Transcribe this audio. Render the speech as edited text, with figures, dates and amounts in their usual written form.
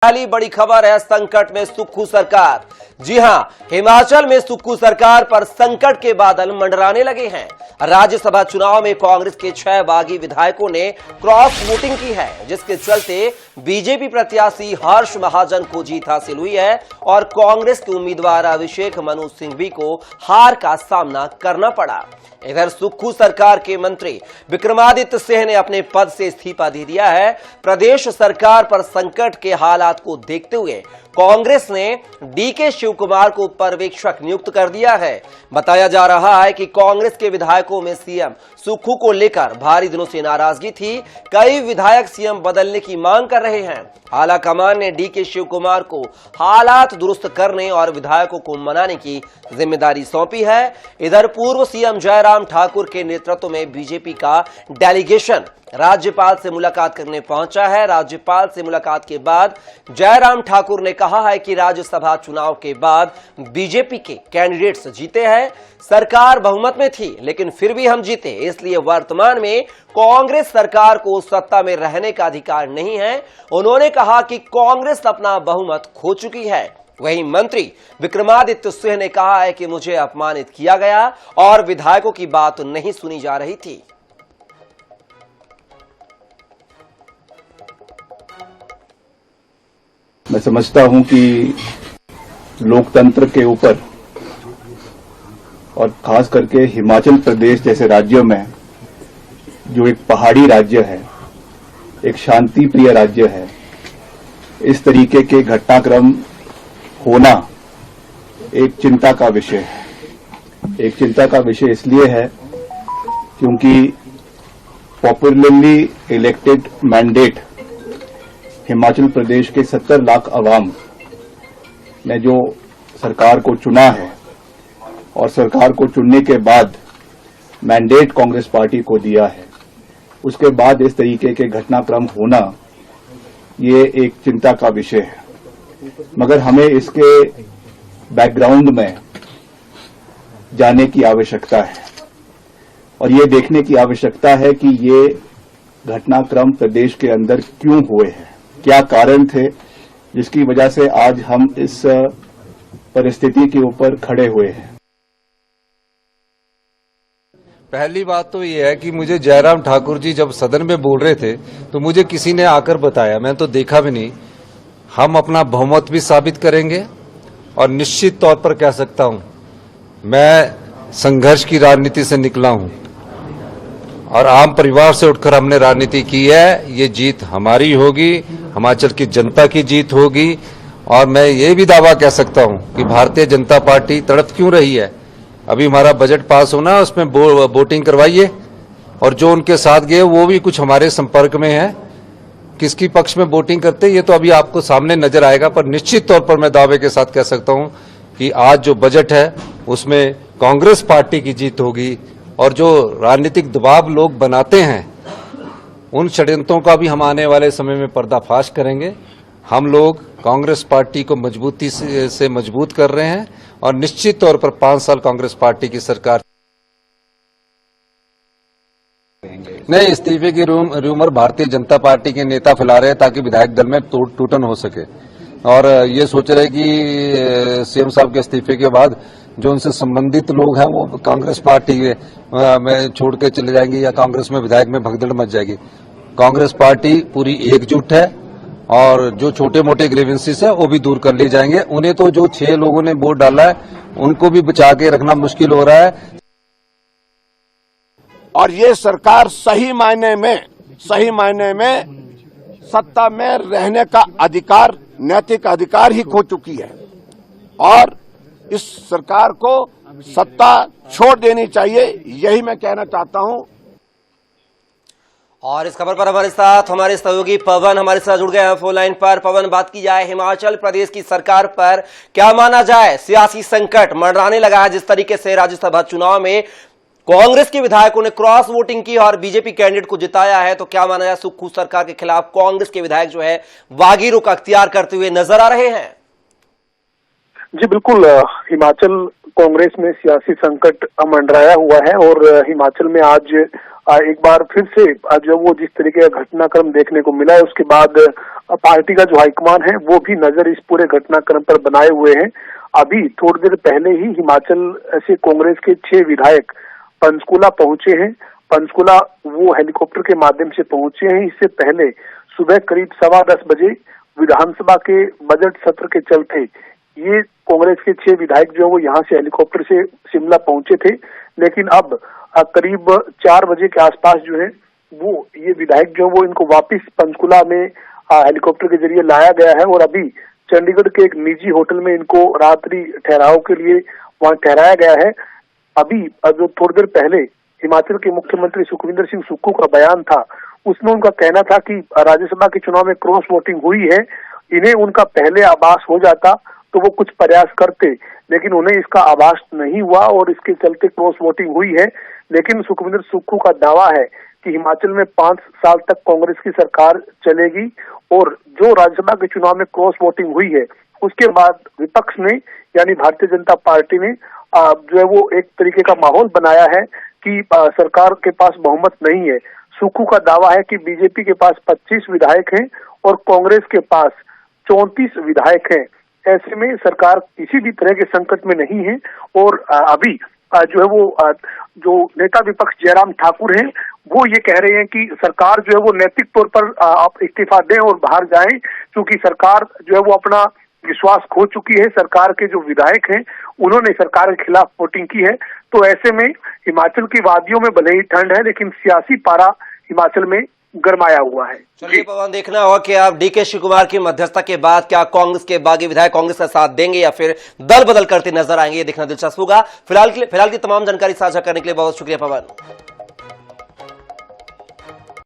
पहली बड़ी खबर है, संकट में सुक्खू सरकार। जी हां, हिमाचल में सुक्खू सरकार पर संकट के बादल मंडराने लगे हैं। राज्यसभा चुनाव में कांग्रेस के 6 बागी विधायकों ने क्रॉस वोटिंग की है, जिसके चलते बीजेपी प्रत्याशी हर्ष महाजन को जीत हासिल हुई है और कांग्रेस के उम्मीदवार अभिषेक मनु सिंघवी को हार का सामना करना पड़ा। इधर सुक्खू सरकार के मंत्री विक्रमादित्य सिंह ने अपने पद से इस्तीफा दे दिया है। प्रदेश सरकार पर संकट के हालात को देखते हुए कांग्रेस ने डीके शिवकुमार को पर्यवेक्षक नियुक्त कर दिया है। बताया जा रहा है कि कांग्रेस के विधायकों में सीएम सुक्खू को लेकर भारी दिनों से नाराजगी थी। कई विधायक सीएम बदलने की मांग कर रहे हैं। आलाकमान ने डीके शिवकुमार को हालात दुरुस्त करने और विधायकों को मनाने की जिम्मेदारी सौंपी है। इधर पूर्व सीएम जयराम ठाकुर के नेतृत्व में बीजेपी का डेलीगेशन राज्यपाल से मुलाकात करने पहुंचा है। राज्यपाल से मुलाकात के बाद जयराम ठाकुर ने कहा है कि राज्यसभा चुनाव के बाद बीजेपी के कैंडिडेट्स जीते हैं। सरकार बहुमत में थी, लेकिन फिर भी हम जीते, इसलिए वर्तमान में कांग्रेस सरकार को सत्ता में रहने का अधिकार नहीं है। उन्होंने कहा कि कांग्रेस अपना बहुमत खो चुकी है। वहीं मंत्री विक्रमादित्य सिंह ने कहा है कि मुझे अपमानित किया गया और विधायकों की बात नहीं सुनी जा रही थी। मैं समझता हूं कि लोकतंत्र के ऊपर और खास करके हिमाचल प्रदेश जैसे राज्यों में, जो एक पहाड़ी राज्य है, एक शांति प्रिय राज्य है, इस तरीके के घटनाक्रम होना एक चिंता का विषय है। एक चिंता का विषय इसलिए है क्योंकि popularly elected mandate Himachal Pradesh के 70 लाख अवाम ने जो सरकार को चुना है और सरकार को चुनने के बाद मैंडेट कांग्रेस पार्टी को दिया है, उसके बाद इस तरीके के घटनाक्रम होना ये एक चिंता का विषय है। मगर हमें इसके बैकग्राउंड में जाने की आवश्यकता है और ये देखने की आवश्यकता है कि ये घटनाक्रम प्रदेश के अंदर क्यों हुए हैं, क्या कारण थे जिसकी वजह से आज हम इस परिस्थिति के ऊपर खड़े हुए हैं। पहली बात तो ये है कि मुझे जयराम ठाकुर जी जब सदन में बोल रहे थे तो मुझे किसी ने आकर बताया, मैं तो देखा भी नहीं। हम अपना बहुमत भी साबित करेंगे और निश्चित तौर पर कह सकता हूं, मैं संघर्ष की राजनीति से निकला हूं और आम परिवार से उठकर हमने राजनीति की है। ये जीत हमारी होगी, हिमाचल की जनता की जीत होगी। और मैं ये भी दावा कह सकता हूं कि भारतीय जनता पार्टी तड़प क्यों रही है। अभी हमारा बजट पास होना, उसमें वोटिंग करवाइए और जो उनके साथ गए वो भी कुछ हमारे संपर्क में है। किसकी पक्ष में वोटिंग करते ये तो अभी आपको सामने नजर आएगा, पर निश्चित तौर पर मैं दावे के साथ कह सकता हूं कि आज जो बजट है उसमें कांग्रेस पार्टी की जीत होगी। और जो राजनीतिक दबाव लोग बनाते हैं, उन षड्यंत्रों का भी हम आने वाले समय में पर्दाफाश करेंगे। हम लोग कांग्रेस पार्टी को मजबूती से मजबूत कर रहे हैं और निश्चित तौर पर 5 साल कांग्रेस पार्टी की सरकार नहीं। इस्तीफे की रूमर भारतीय जनता पार्टी के नेता फैला रहे हैं ताकि विधायक दल में टूटन हो सके और ये सोच रहे कि सीएम साहब के इस्तीफे के बाद जो उनसे संबंधित लोग हैं वो कांग्रेस पार्टी में छोड़ के चले जाएंगे या कांग्रेस में विधायक में भगदड़ मच जाएगी। कांग्रेस पार्टी पूरी एकजुट है और जो छोटे मोटे ग्रीवेंसेस है वो भी दूर कर लिए जाएंगे। उन्हें तो जो 6 लोगों ने वोट डाला है उनको भी बचा के रखना मुश्किल हो रहा है। और ये सरकार सही मायने में सत्ता में रहने का अधिकार, नैतिक अधिकार ही खो चुकी है और इस सरकार को सत्ता छोड़ देनी चाहिए, यही मैं कहना चाहता हूं। और इस खबर पर हमारे सहयोगी पवन हमारे साथ जुड़ गए हैं फोन लाइन पर। पवन, बात की जाए हिमाचल प्रदेश की सरकार पर, क्या माना जाए सियासी संकट मंडराने लगा है। जिस तरीके से राज्यसभा चुनाव में कांग्रेस के विधायकों ने क्रॉस वोटिंग की और बीजेपी कैंडिडेट को जिताया है, तो क्या माना जाए सुक्खू सरकार के खिलाफ कांग्रेस के विधायक जो है वागी रुख अख्तियार करते हुए नजर आ रहे हैं। जी बिल्कुल, हिमाचल कांग्रेस में सियासी संकट मंडराया हुआ है और हिमाचल में आज एक बार फिर से जब वो जिस तरीके का घटनाक्रम देखने को मिला है, उसके बाद पार्टी का जो हाईकमान है वो भी नजर इस पूरे घटनाक्रम पर बनाए हुए हैं। अभी थोड़ी देर पहले ही हिमाचल से कांग्रेस के 6 विधायक पंचकूला पहुंचे हैं। पंचकूला वो हेलीकॉप्टर के माध्यम से पहुंचे हैं। इससे पहले सुबह करीब 10:15 बजे विधानसभा के बजट सत्र के चलते ये कांग्रेस के 6 विधायक जो है वो यहाँ से हेलीकॉप्टर से शिमला पहुंचे थे, लेकिन अब करीब 4 बजे के आसपास जो है वो ये विधायक जो है वो इनको वापस पंचकूला में हेलीकॉप्टर के जरिए लाया गया है और अभी चंडीगढ़ के एक निजी होटल में इनको रात्रि ठहराव के लिए वहां ठहराया गया है। अभी जो थोड़ी देर पहले हिमाचल के मुख्यमंत्री सुखविंदर सिंह सुक्खू का बयान था, उसमें उनका कहना था कि राज्यसभा के चुनाव में क्रॉस वोटिंग हुई है, इन्हें उनका पहले आभास हो जाता तो वो कुछ प्रयास करते, लेकिन उन्हें इसका आभास नहीं हुआ और इसके चलते क्रॉस वोटिंग हुई है। लेकिन सुखविंदर सुक्खू का दावा है कि हिमाचल में 5 साल तक कांग्रेस की सरकार चलेगी और जो राज्यसभा के चुनाव में क्रॉस वोटिंग हुई है उसके बाद विपक्ष ने यानी भारतीय जनता पार्टी ने जो है वो एक तरीके का माहौल बनाया है कि सरकार के पास बहुमत नहीं है। सुक्खू का दावा है कि बीजेपी के पास 25 विधायक हैं और कांग्रेस के पास 34 विधायक हैं। ऐसे में सरकार किसी भी तरह के संकट में नहीं है और अभी जो है वो जो नेता विपक्ष जयराम ठाकुर हैं वो ये कह रहे हैं कि सरकार जो है वो नैतिक तौर पर आप इस्तीफा दें और बाहर जाएं, क्योंकि सरकार जो है वो अपना विश्वास खो चुकी है। सरकार के जो विधायक हैं उन्होंने सरकार के खिलाफ वोटिंग की है। तो ऐसे में हिमाचल की वादियों में भले ही ठंड है, लेकिन सियासी पारा हिमाचल में गरमाया हुआ है। चलिए पवन, देखना होगा कि आप डीके शिव कुमार की मध्यस्थता के बाद क्या कांग्रेस के बागी विधायक कांग्रेस का साथ देंगे या फिर दल बदल करते नजर आएंगे, ये देखना दिलचस्प होगा। फिलहाल की तमाम जानकारी साझा करने के लिए बहुत शुक्रिया पवन।